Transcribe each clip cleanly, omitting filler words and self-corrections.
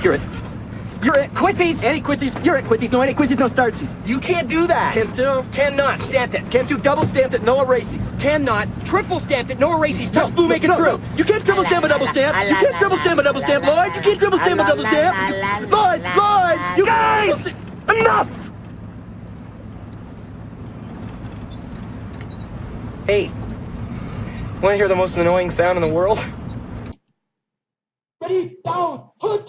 You're it. You're it. Quitties! Any quitties. You're it. Quitties. No any quitties, no startsies. You can't do that. Can't do. Cannot. Stamped it. Can't do double stamped it, no erases. Cannot. Triple stamped it. No erases. Touch blue, make it true. No. You can't triple stamp a double stamp. You can't triple stamp a double stamp, Lloyd. You can't triple stamp a double stamp. Lloyd! You guys! Enough! Hey, want to hear the most annoying sound in the world? Ready, down, put.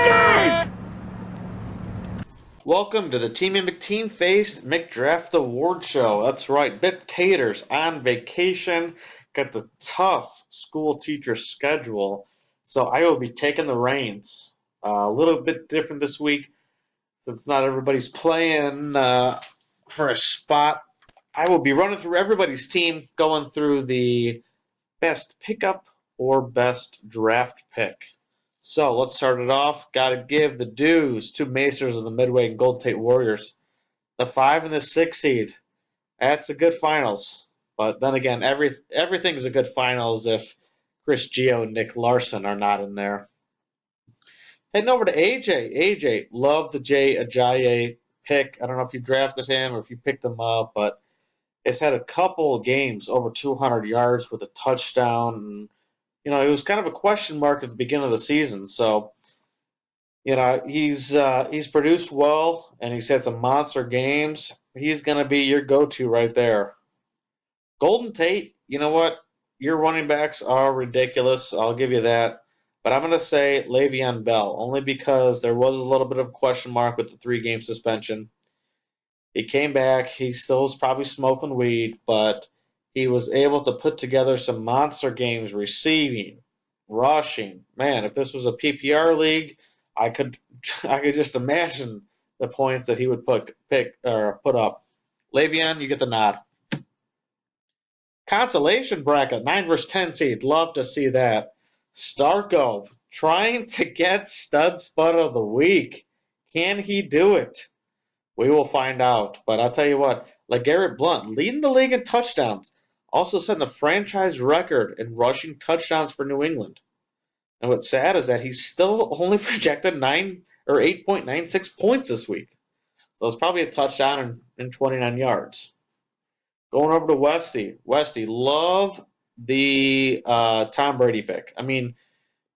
Guys! Welcome to the Team McTeam Face McDraft Award Show. That's right, Bip Taters on vacation. Got the tough school teacher schedule, so I will be taking the reins. A little bit different this week since not everybody's playing for a spot. I will be running through everybody's team, going through the best pickup or best draft pick. So let's start it off. Got to give the dues to Macers of the Midway and Gold Tate Warriors. The 5 and the 6 seed. That's a good finals. But then again, everything's a good finals if Chris Gio and Nick Larson are not in there. Heading over to AJ. AJ, love the Jay Ajayi pick. I don't know if you drafted him or if you picked him up, but it's had a couple of games over 200 yards with a touchdown. And, you know, it was kind of a question mark at the beginning of the season. So, you know, he's produced well, and he's had some monster games. He's going to be your go-to right there. Golden Tate, you know what? Your running backs are ridiculous. I'll give you that. But I'm going to say Le'Veon Bell, only because there was a little bit of a question mark with the 3-game suspension. He came back. He still was probably smoking weed, but he was able to put together some monster games, receiving, rushing. Man, if this was a PPR league, I could just imagine the points that he would put up. Le'Veon, you get the nod. Consolation bracket, 9 versus 10 seed. Love to see that. Starko trying to get stud spud of the week. Can he do it? We will find out. But I'll tell you what, LeGarrette Blount leading the league in touchdowns. Also setting a franchise record in rushing touchdowns for New England. And what's sad is that he's still only projected 8.96 points this week. So it's probably a touchdown and 29 yards. Going over to Westy. Westy, love the Tom Brady pick. I mean,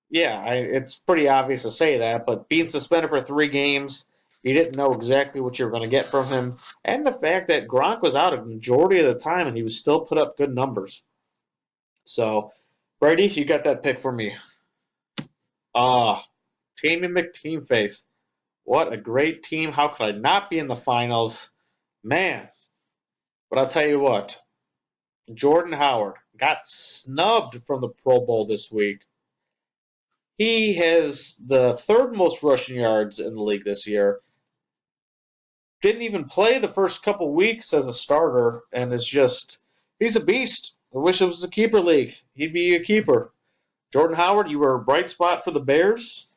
yeah, it's pretty obvious to say that, but being suspended for 3 games, you didn't know exactly what you were going to get from him. And the fact that Gronk was out a majority of the time and he was still put up good numbers. So, Brady, you got that pick for me. Team and McTeam Face. What a great team. How could I not be in the finals? Man. But I'll tell you what. Jordan Howard got snubbed from the Pro Bowl this week. He has the 3rd most rushing yards in the league this year. Didn't even play the first couple weeks as a starter, and he's a beast. I wish it was a keeper league. He'd be a keeper. Jordan Howard, you were a bright spot for the Bears.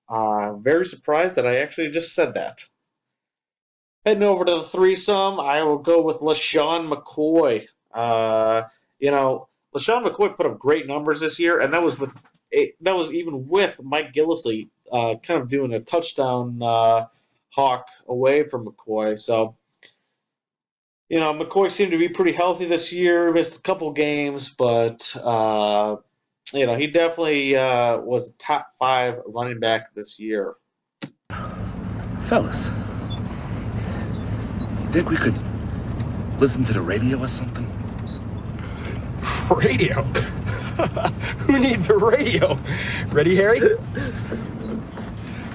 Very surprised that I actually just said that. Heading over to the threesome, I will go with LaShawn McCoy. LaShawn McCoy put up great numbers this year, and that was even with Mike Gillislee kind of doing a touchdown hawk away from McCoy. So, you know, McCoy seemed to be pretty healthy this year. Missed a couple games, but you know, he definitely was a top 5 running back this year. Fellas, you think we could listen to the radio or something? Radio? Who needs a radio? Ready, Harry?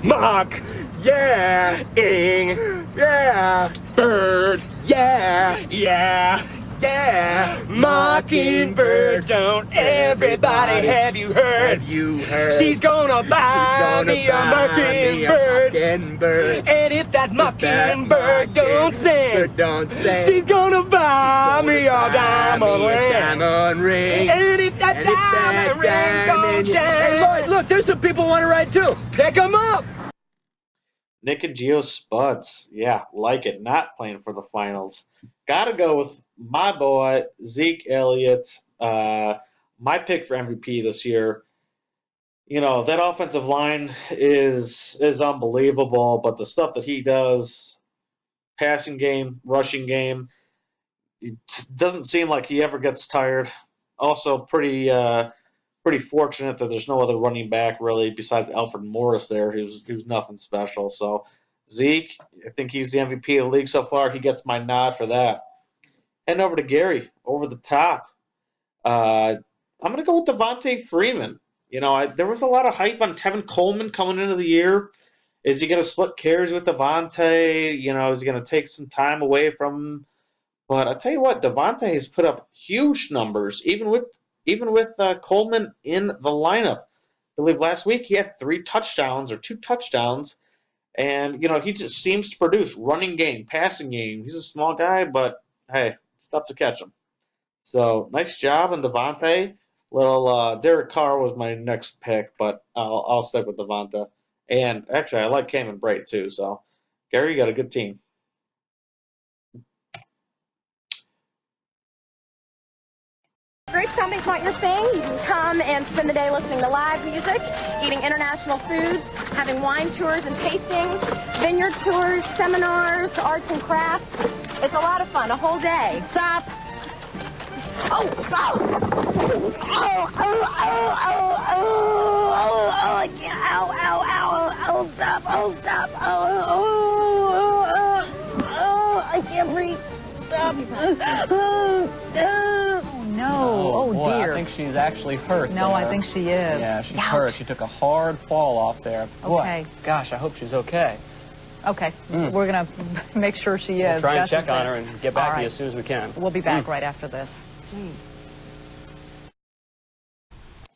Mock. Yeah. Ing. Yeah. Bird. Yeah. Yeah. Yeah. Mockingbird. Don't everybody have you heard? She's gonna buy me a mockingbird. And if that mockingbird don't sing. Don't say. She's gonna buy me a diamond ring. Diamond ring. And if that diamond ring don't shine. Hey, Lloyd, look, there's some people want to ride too. Pick 'em up. Nick and Geo Spuds. Yeah, like it. Not playing for the finals. Gotta go with my boy, Zeke Elliott. My pick for MVP this year. You know, that offensive line is unbelievable, but the stuff that he does, passing game, rushing game, it doesn't seem like he ever gets tired. Also, pretty fortunate that there's no other running back really besides Alfred Morris there, who's nothing special. So Zeke, I think he's the MVP of the league so far. He gets my nod for that. Heading over to Gary, over the top. I'm going to go with Devontae Freeman. You know, there was a lot of hype on Tevin Coleman coming into the year. Is he going to split carries with Devontae? You know, is he going to take some time away from him? But I tell you what, Devontae has put up huge numbers, even with Coleman in the lineup. I believe last week he had 2 touchdowns, and you know he just seems to produce running game, passing game. He's a small guy, but hey, it's tough to catch him. So nice job on Devontae. Little Derek Carr was my next pick, but I'll stick with Devontae. And actually, I like Cameron Brate too. So Gary, you got a good team. Great sounding's not your thing. You can come and spend the day listening to live music, eating international foods, having wine tours and tastings, vineyard tours, seminars, arts and crafts. It's a lot of fun, a whole day. Stop. Oh, oh, oh, oh, oh, oh, oh, oh, I can't, ow, ow, ow, oh, stop, oh, stop, oh, oh, oh, oh, I can't breathe, stop, No. Oh, boy, dear. I think she's actually hurt. No, there. I think she is. Yeah, she's Ouch. hurt. She took a hard fall off there. Okay. Boy, gosh, I hope she's okay. Okay. We're going to make sure she is. We'll try and Gus check is on there. her and get back All to you right. as soon as we can. We'll be back right after this. Gee.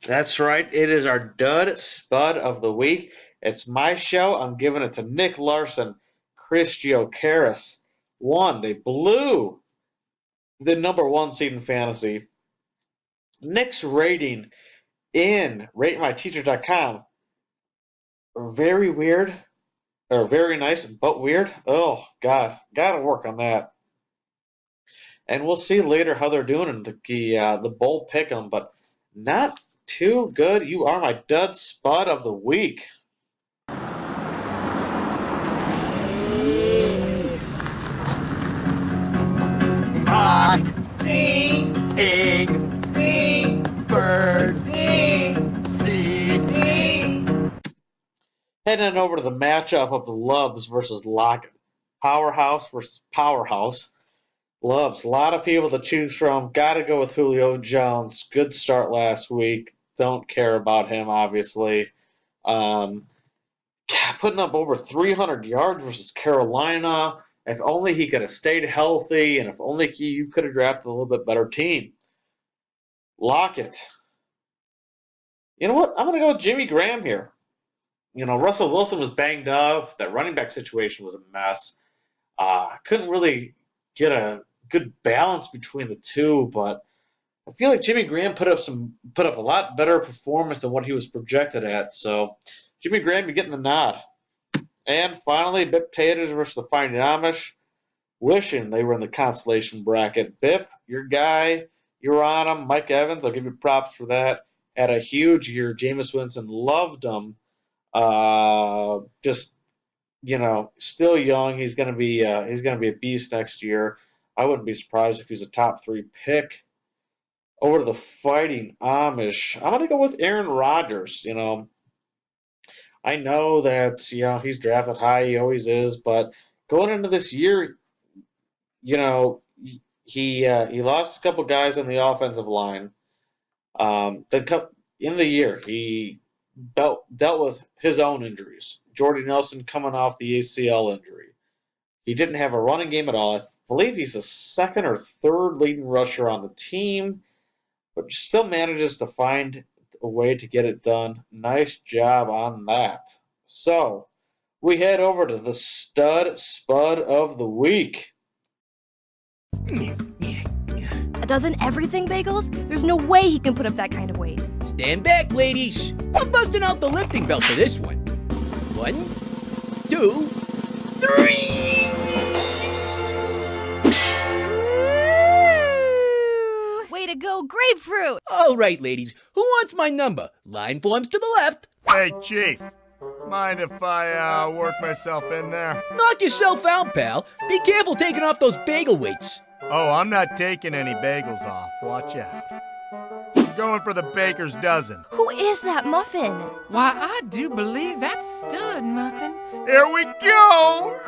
That's right. It is our dud spud of the week. It's my show. I'm giving it to Nick Larson, Chris Giocaris. They blew the #1 seed in fantasy. Nick's rating in RateMyTeacher.com, very weird, or very nice, but weird. Oh, God. Got to work on that. And we'll see later how they're doing in the bowl pick'em, but not too good. You are my dud spud of the week. Sing, bird, sing. Heading over to the matchup of the Loves versus Lockett. Powerhouse versus Powerhouse. Loves, a lot of people to choose from. Got to go with Julio Jones. Good start last week. Don't care about him, obviously. Putting up over 300 yards versus Carolina. If only he could have stayed healthy, and if only you could have drafted a little bit better team. Lockett. You know what? I'm going to go with Jimmy Graham here. You know, Russell Wilson was banged up. That running back situation was a mess. Couldn't really get a good balance between the two, but I feel like Jimmy Graham put up a lot better performance than what he was projected at. So, Jimmy Graham, you're getting the nod. And finally, Bip Taters versus the Fighting Amish. Wishing they were in the consolation bracket. Bip, your guy, you're on him. Mike Evans, I'll give you props for that. Had a huge year. Jameis Winston loved him. Just, you know, still young. He's gonna be a beast next year. I wouldn't be surprised if he's a top 3 pick. Over to the Fighting Amish. I'm gonna go with Aaron Rodgers. You know, I know that he's drafted high. He always is, but going into this year, you know, he lost a couple guys on the offensive line. In the year, he dealt with his own injuries. Jordy Nelson coming off the ACL injury. He didn't have a running game at all. I believe he's the 2nd or 3rd leading rusher on the team, but still manages to find a way to get it done. Nice job on that. So, we head over to the Stud Spud of the Week. A dozen everything bagels? There's no way he can put up that kind of weight. Stand back, ladies. I'm busting out the lifting belt for this one. 1, 2, 3. Way to go, grapefruit! All right, ladies. Who wants my number? Line forms to the left. Hey, Chief. Mind if I work myself in there? Knock yourself out, pal. Be careful taking off those bagel weights. Oh, I'm not taking any bagels off. Watch out. I'm going for the baker's dozen. Who is that muffin? Why, I do believe that's Stud Muffin. Here we go!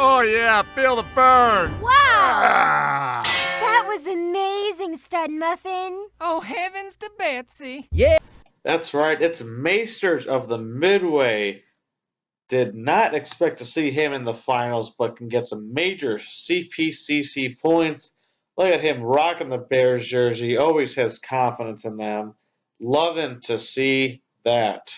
Oh yeah, feel the burn! Wow! That was amazing, Stud Muffin. Oh, heavens to Betsy. Yeah. That's right, it's Maesters of the Midway. Did not expect to see him in the finals, but can get some major CPCC points. Look at him rocking the Bears jersey. Always has confidence in them. Loving to see that.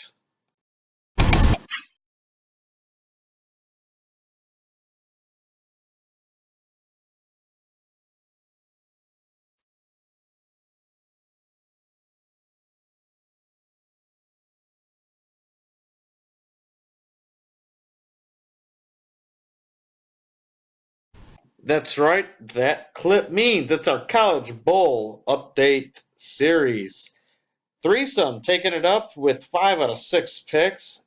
That's right, that clip means it's our College Bowl update series. Threesome taking it up with 5 out of 6 picks.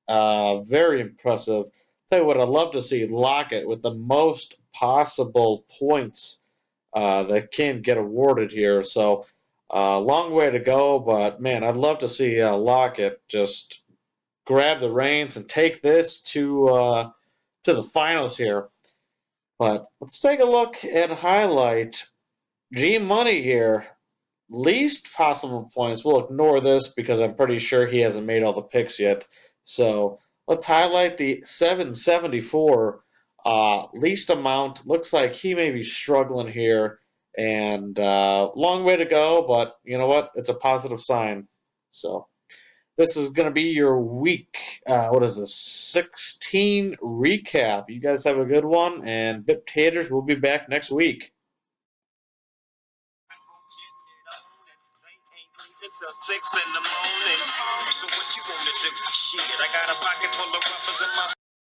Very impressive. Tell you what, I'd love to see Lockett with the most possible points that can get awarded here. So, long way to go, but man, I'd love to see Lockett just grab the reins and take this to the finals here. But let's take a look and highlight G Money here. Least possible points. We'll ignore this because I'm pretty sure he hasn't made all the picks yet. So let's highlight the 774 least amount. Looks like he may be struggling here. And long way to go, but you know what? It's a positive sign. So this is going to be your week, what is this, 16 recap. You guys have a good one, and Bip Taters will be back next week. It's 6 in the morning. So what you wanna do? Shit, I got a pocket full of rubbers in my